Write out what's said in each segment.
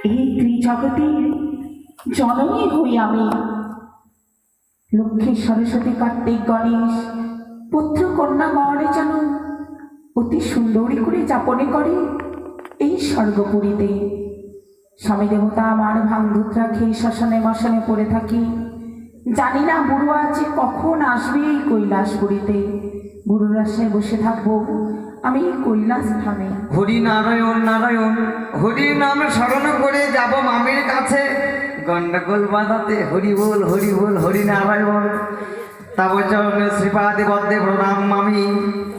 এই ত্রিজগতের জননী হই আমি। লক্ষ্মী সরস্বতী কার্তিক গণেশ পুত্র কন্যাগণে যেন অতি সুন্দরী করে যাপনে করে এই স্বর্গপুরীতে। স্বামী দেবতা আমার ভাঙধুত রাখে শ্মশানে মশানে পড়ে থাকি। জানি না বুড়ো আছে কখন আসবে এই কৈলাসপুরীতে। বুড়োর আশায় বসে থাকবো আমি এই কৈলাস ধামে। হরি নারায়ণ নারায়ণ হরি নাম স্মরণ করে যাব মামির কাছে গন্ডগোল বাঁধাতে। হরি বল হরি নারায়ণ। তব চরণে শ্রীপাদে বদ্দে প্রণাম মামি।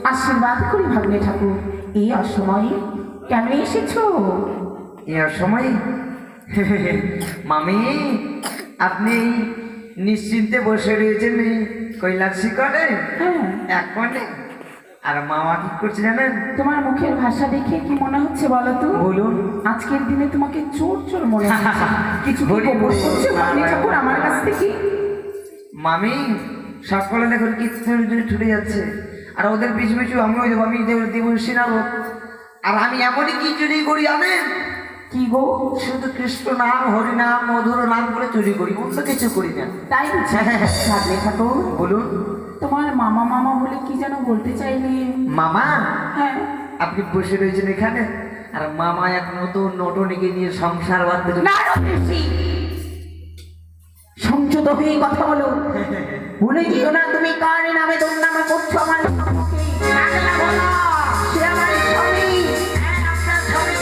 আশীর্বাদ করি ভাগ্নে ঠাকুর। এই অসময়ে কেন এসেছো? এ সময় মামি আপনি নিশ্চিন্তে বসে রয়েছেন এই কৈলাস শিখরে হ্যাঁ, এক কোণে। আর মামা কি করছে জানেন? তোমার মুখের ভাষা দেখে কি মনে হচ্ছে বলো তো? বলুন। আজকের দিনে তোমাকে চোর চোর মনে হচ্ছে। কিছু কি হরি গোপন বল। করছো ভাগ্নে ঠাকুর আমার কাছ থেকে? মামি সকলে দেখুন কীর্তনের জন্য ছুটে যাচ্ছে, আর ওদের পিছু পিছু আমিও যাবো। আমি দেবর্ষী নারদ, আর আমি এমনই কি চুরি করি জানেন? কি গো? শুধু কৃষ্ণ নাম হরি নাম মধুর নাম করে চুরি করি, অন্য কিছু করি না। তাই বুঝছি ভাগ্নে ঠাকুর। বলুন। তোমার মামা মামা বলে কি যেন বলতে চাইলে? মামা হ্যাঁ, আপনি বসে রয়েছেন এখানে, আর মামা এক নতুন নটনীকে নিয়ে সংসার বাঁধতে চলে- না রমেশী, সংযত হয়ে কথা বলো। ভুলে যেও না তুমি কার নামে দুর্নামে করছো আমার সম্মুখে। পাগলা বলা, সে আমার স্বামী। হ্যাঁ, আপনার স্বামী।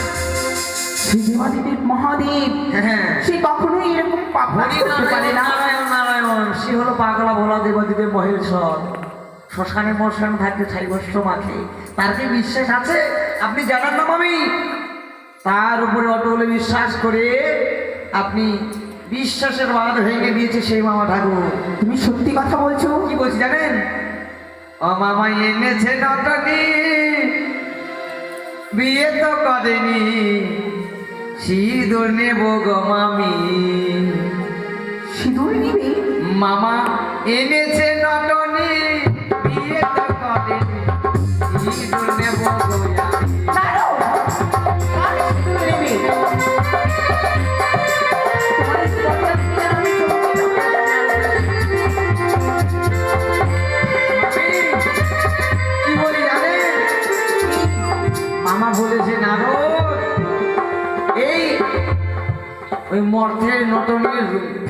সে দেবাদিদেব মহাদেব। হ্যাঁ। সে কখনোই এরকম পাপ কাজ হরি করতে পারে না। নারায়ণ নারায়ণ। সে হলো পাগলা ভোলা দেবাদেবের মহেশ্বর। শ্মশানে মশান থাকে ছাইবস্ত্র মাখে। তার কি বিশ্বাস আছে আপনি জানান না মামি? তার উপরে অটল বিশ্বাস করে আপনি বিশ্বাসের বাঁধ ভেঙে দিয়েছে সেই মামা ঠাকুর। তুমি সত্যি কথা বলছো? কি বলছি জানেন? ও মামা এনেছে নটনি, বিয়ে তো করেনি, সিঁদুর নেব গো মামি। সিঁদুর নিবি? মামা এনেছে নটনি, বিয়ে তো করেনি, সিঁদুর নেব গো আমি। ছাড়ো। কার সিঁদুর নিবি? তোমার এই কথা শুনে আমি চমকে মামি, কি বলি জানেন? মামা বলেছে নারদ, এই ওই মর্থের নটনের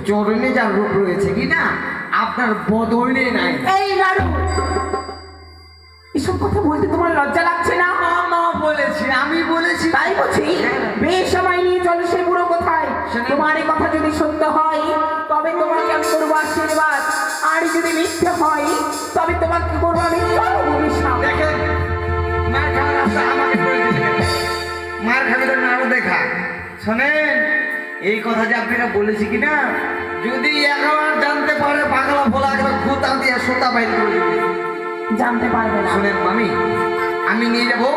চরণে যার রূপ রয়েছে কি না, আপনার বদলে নাই। এই নাড়ু, এসব কথা বলতে তোমার লজ্জা লাগছে না? মামা বলেছে, আমি বলেছি। তাই বলছি, বেশ সময় নিয়ে চলো সে বুড়ো কোথায়। শোনেন। তোমার এই কথা যদি সত্য হয় তবে তোমাকে আমি করবো আশীর্বাদ, আর যদি মিথ্যে হয় তবে তোমাকে করবো আমি অভিশাপ। দেখেন, মার খাওয়ার রাস্তা আমাকে করে দিলেন। মার খাবে তো নাড়ু দেখা। শোনেন, এই কথা যে আপনারা বলেছি কি না, যদি একবার জানতে পারে পাগলা ভোলা একবার খুঁতা দিয়ে সোতা বাইর করে দিবে। জানতে পারবে না। শোনেন মামি, আমি নিয়ে যাবো,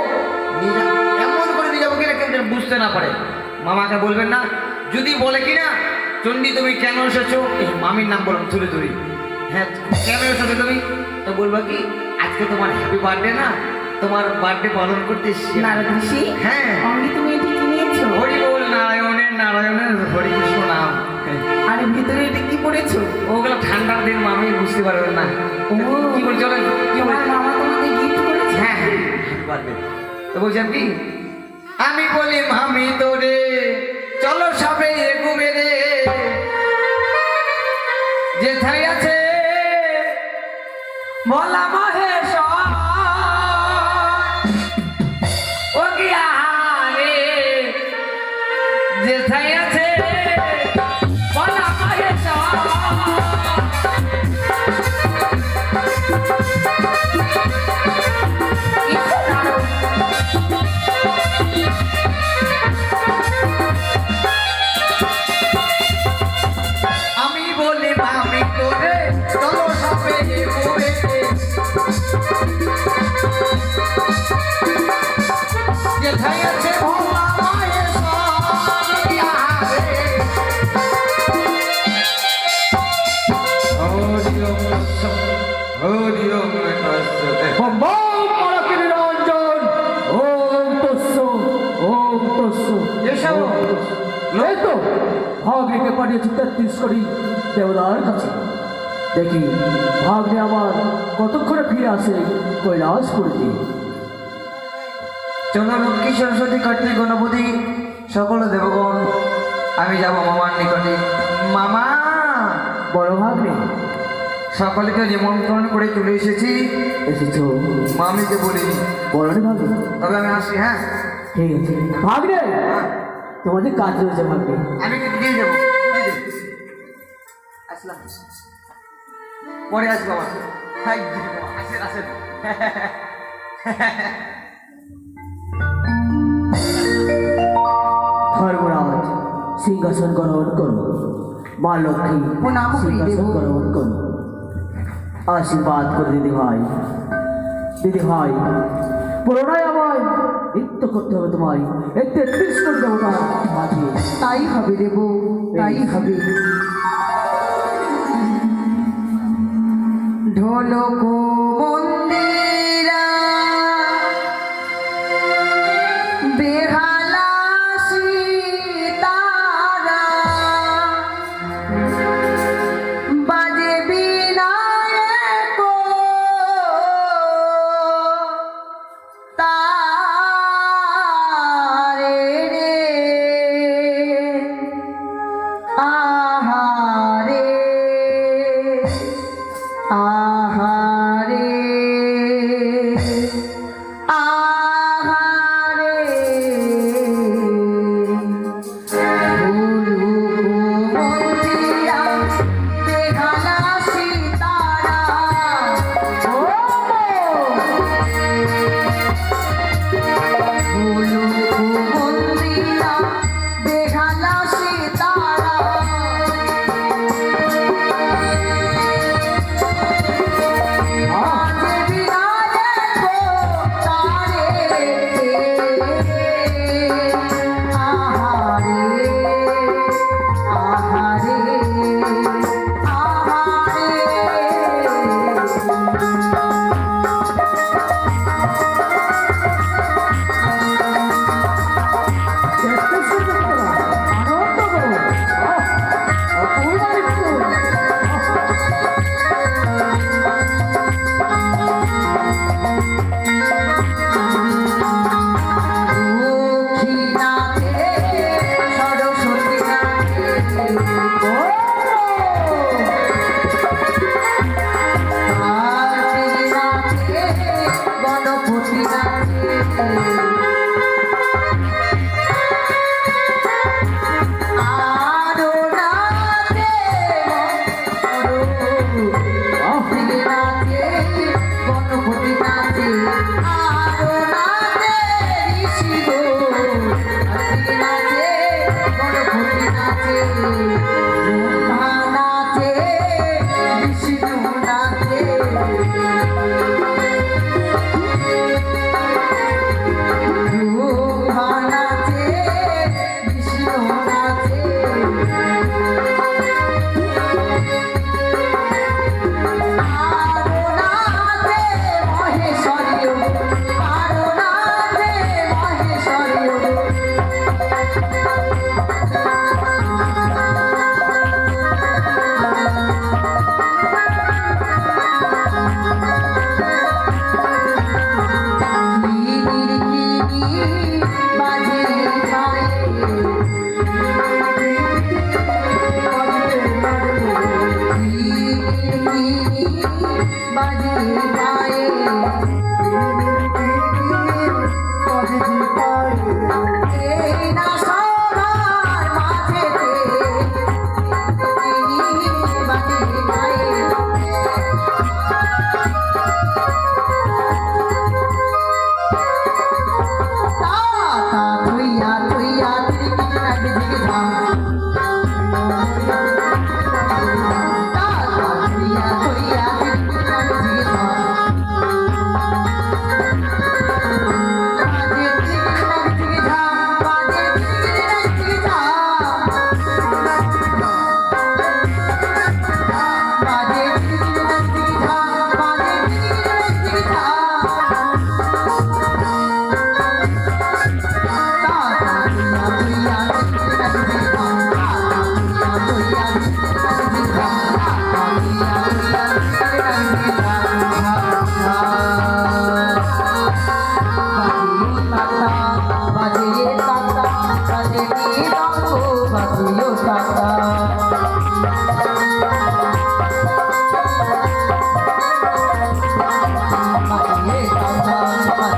এমন করে নিয়ে যাবো কিনা কেউ যেন বুঝতে না পারে। মামাকে বলবেন না, যদি বলে কিনা চন্ডী তুমি কেন এসেছো, এই মামির নাম বলুন তুলে ধরি। হ্যাঁ, কেন এসেছো তুমি? তো বলবো কি, আজকে তোমার হ্যাপি বার্থডে না, তোমার বার্থডে পালন করতে এসেছি। নারদ ঋষি, হ্যাঁ। অঙ্গে তুমি এটি কি নিয়েছো? হরি বল নারায়ণের নারায়ণের হরি কৃষ্ণ নাম। আর ভিতরে এটা কি পড়েছো? ওগুলো ঠান্ডার দিন মামি বুঝতে পারবেন না। কি বলছি চলেন, কি তোমার বলছি? মামা তোমাকে গিফট করেছে? হ্যাঁ হ্যাঁ পারবে। তো বলছেন কি, আমি বলি মামি তোরে চলো সবে ঘুমে রে, যেথায় আছে বলা মহেশ ও গিয়া রে, যেথায় আছে বলা মহেশ। আমি বলি মামি তোরে চলো সবে ঘুরে, ভাগ্নেকে পাঠিয়েছি 33 কোটি দেবতার কাছে। দেখি ভাগ্নে আমার কতক্ষণে ফিরে আসে কৈলাসপুরীতে। চলো লক্ষ্মী সরস্বতী কার্তিক গণপতি সকল দেবগণ, আমি যাব মামার নিকটে। মামা, বড় ভাগ্নে, সকলকে নিমন্ত্রণ করে চলে এসেছি, এসেছো? মামিকে বলিনি, বড় ভাগ্নে, তবে আমি আসি। হ্যাঁ, ঠিক আছে ভাগ্নে, তোমাদের কাজ রয়েছে ভাগ্নে। আমি কি দিয়ে যাবো? আসলাম, পরে আসবো আমার। হাই দিদি বাবা, আসেন আসেন। ধর্মরাজ সিংহাসন গ্রহণ করো, মা লক্ষ্মী প্রণাম করি সিংহাসন দেব। গ্রহণ করো। আশীর্বাদ করে দিদি ভাই, দিদি ভাই পুরোটাই আমায় নৃত্য করতে হবে তোমায় এই 33 কোটি দেবতার মাঝে। তাই হবে দেব, তাই হবে। ঢোলক মন্দিরা বেহালা সীতারা বাজে বিনায়ক তারে রে আহারে আহারে আহারে মন্দিরা বেহালা সীতারা মন্দিরা বেহালা সীতারা আনন্দ করো, অপূর্ব নৃত্য। দক্ষিণাতে সরস্বতী নাচে গণপতি নাচে আরো নাচে নাচে গণপতি নাচে আরো নাচে ঋষি গো নাচে গণপতি নাচে ব্রহ্মা নাচে বিষ্ণু নাচে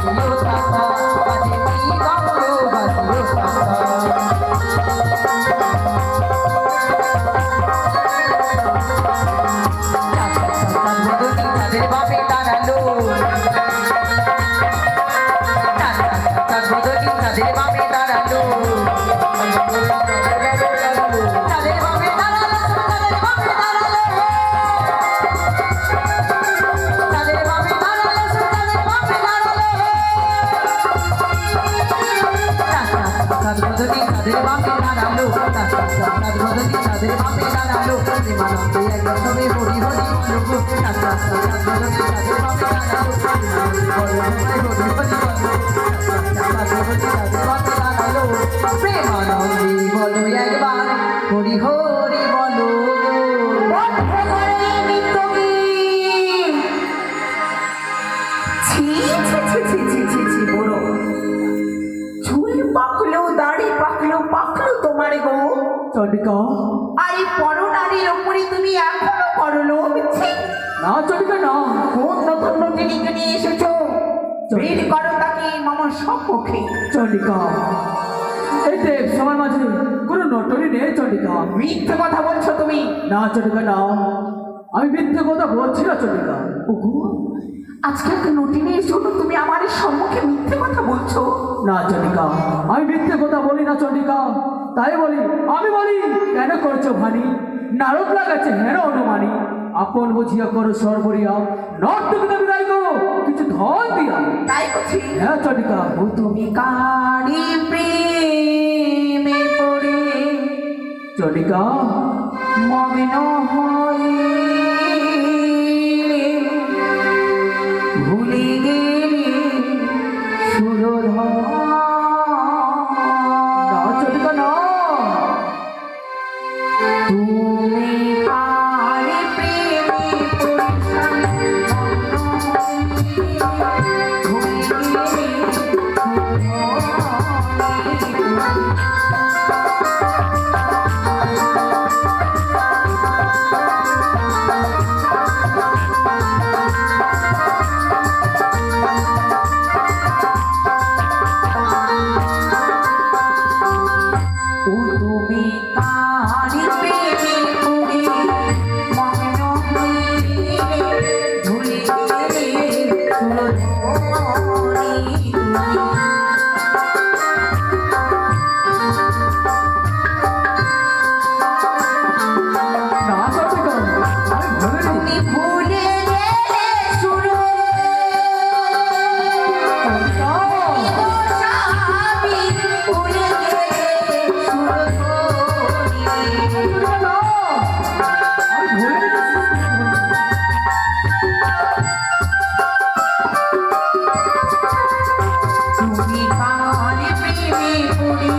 বাজিও তাতা বাজে মৃদঙ্গ বাজিও তাতা তাদের বাপে দাঁড়ালো তাদের বাপে দাঁড়ালো তাদের বাপে দাঁড়ালো তাদের বাপে দাঁড়ালো তাদের বাপে দাঁড়ালো তাদের বাপে দাঁড়ালো তাদের বাপে দাঁড়ালো তাদের বাপে দাঁড়ালো প্রেমানন্দে একবার সবে হরি হরি বলো তাদের বাপে দাঁড়ালো প্রেমানন্দে বলো একবার হরি হরি বলো ছি ছি ছি ছি ছি ছি ছি বলো চুল পাকলো দাড়ি পাকলো পাকলো তোমার গো চন্ডিকা আর এই পরনারীর ওপরে তুমি এখনো করলো ছি না চন্ডিকা না কোন নতুন নটিনীকে নিয়ে এসেছো ভিড় করো তাকে মামার সম্মুখে চন্ডিকা এই দেব সবার মাঝে কোনো নটনি নেই চন্ডিকা মিথ্যে কথা বলছো তুমি না চন্ডিকা না আমি মিথ্যে কথা বলছি না চন্ডিকা ওগো আজকে একটা নটিনীর জন্য তুমি আমার এই সম্মুখে মিথ্যে কথা বলছো না চন্ডিকা আমি মিথ্যে কথা বলি না চন্ডিকা তাই বলি আমি বলি কেন করছো ভানি নারদ লাগাচ্ছে হেন অনুমানী আপন বুঝিয়া করো সর্বরিয়া নর্তকতা বিদায় করো কিছু ধন দিয়া তাই বলছি হ্যাঁ চন্ডিকা ও তুমি কারি প্রেমে পড়ে চন্ডিকা মগ্ন হইলে ভুলে গেলে সুরধন না চন্ডিকা না তুমি কারি প্রেমে ও তুমি কারি প্রেমে পড়ে মগ্ন হইলে ভুলে গেলে সুরধনী তুমি না চন্ডিকা আমি ভুলিনি তুমি ভুলে গেলে সুর চন্ডিকা গোস্বামী ভুলে গেলে সুরধনী চন্ডিকা না আমি ভুলিনি তুমি কারি প্রেমে পড়ে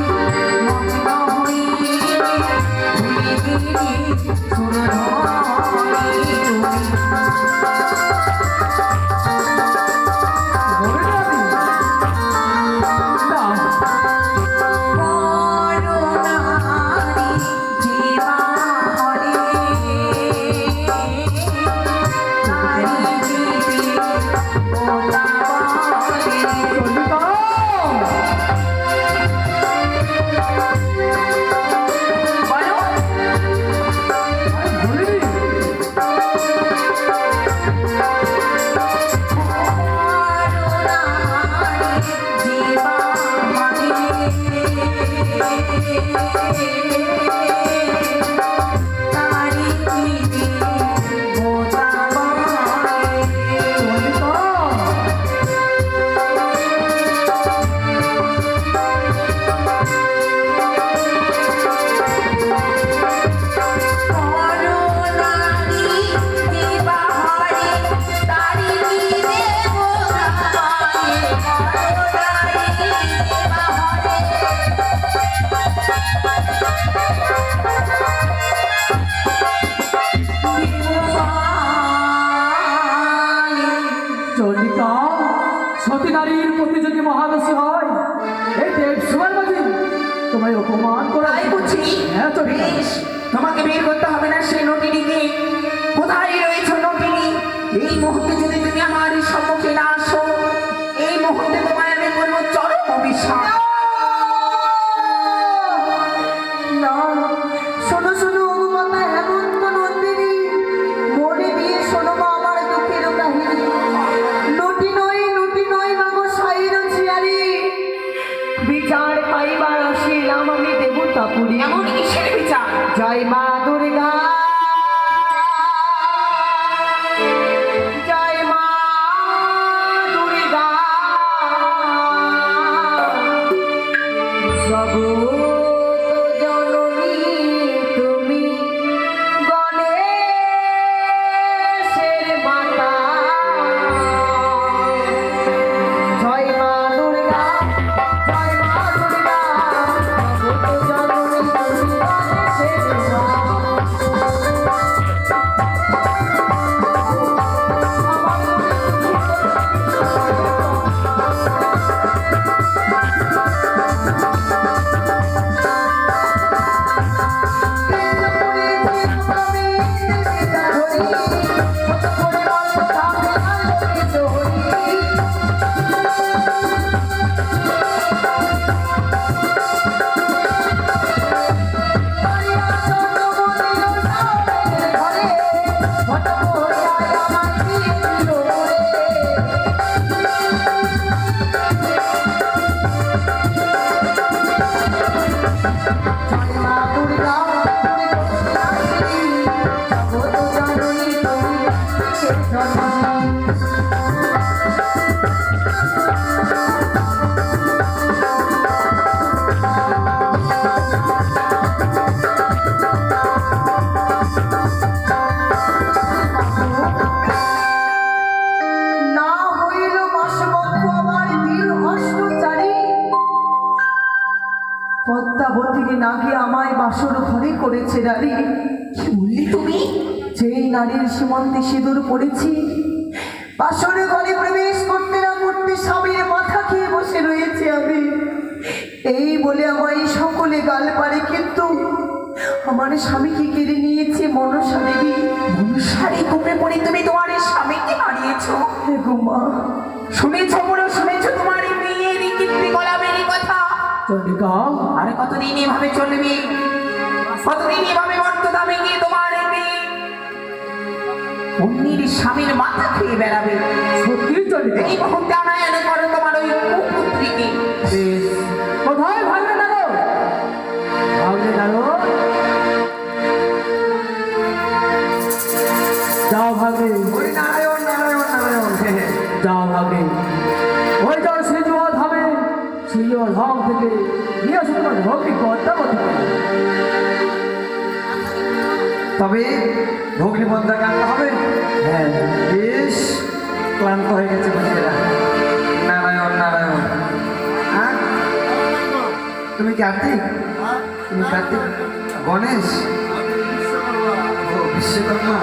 মগ্ন হইলে ভুলে গেলে সুরধনী তুমি ভুলিনি আমি না করুণারি জীবা হরে নারী জীবে ওলা বলে চন্ডিকা বলো আমি ভুলিনি করুণারি জীবা হরে নারী জীবে ওলা বলে চন্ডিকা করুণারি জীবা হরে নারী জীবে ওলা বলে করুণারি জীবা হরে চন্ডিকা সতী নারীর প্রতিযোগী মহাদশী হয় এই দেব সবার মাঝে তোমায় অপমান করা তাই বুঝছি হ্যাঁ চন্ডিকা বেশ, তোমাকে বের করতে হবে না সেই নটিনীকে কোথায় রয়েছে নটিনী এই মুহূর্তে যদি তুমি আমার সম্মুখে না আসো এই মুহূর্তে অভিশাপ। না, শোনো শোনো ওগো মাতা হেমন্ত নন্দিনী, মনে দিয়ে শোনো মা আমার দুঃখের কাহিনী। নটি নয় মাগো সাইর ছিয়ারি, বিচার পাইবার আসিলাম আমি দেবতা পুরী। এমন কিসের বিচার? জয় মা দুর্গা, জয় মা দুর্গা, জগৎ জননী তুমি গণেশের মাতা। জয় মা দুর্গা, জয় মা দুর্গা, জগৎ জননী তুমি গণেশের মাতা। না হইল বাসবক্ষ আমার বীর অষ্টচারী, পদ্মাবতীর নাগে আমায় বাসর ঘরে করেছে নারী। কি বললি তুমি? যেই নারীর সীমান্তে সিঁদুর পড়েছি, বাসর ঘরে প্রবেশ করতে না করতে স্বামীর মাথা খেয়ে বসে রয়েছে আমি। এই বলে আমায় সকলে গাল পারে, কিন্তু আমার স্বামীকে কেড়ে নিয়েছে মনসা দেবী। মনসারে কোপে পড়ে তুমি তোমার এই স্বামীকে হারিয়েছো। হে গো মা, শুনেছ বলো, শুনেছ তোমার এই মেয়ের এই কীর্তি গোলামের এই কথা? চন্ডিকা, আরে কতদিন এভাবে চলবে? কতদিন এভাবে বর্তদামে গিয়ে তোমার এই মেয়ে অন্যের স্বামীর মাথা খেয়ে বেড়াবে? সত্যি চন্ডিকা? এই মুহূর্তে আনায়ন করো তোমার ওই কুপুত্রীকে। বেশ, কোথায় ভাঙলে নাড়ো? ভাঙলে নাড়ো, যাও ভাগে, ওই নারায়ণ নারায়ণ নারায়ণ, হ্যাঁ হ্যাঁ। যাও ভাগে, ওই যাও সিজুয়া ধামে, সিজুয়া ধাম থেকে নিয়ে আসো তোমার ভক্তি পদ্মাবতী। তবে ভগ্নিপদ্মাকে আনতে হবে। হ্যাঁ, বেশ ক্লান্ত হয়ে গেছে বুঝিয়েরা। নারায়ণ নারায়ণ। হ্যাঁ, তুমি কার্তিক? তুমি কার্তিক? গণেশ? ও বিশ্বকর্মা।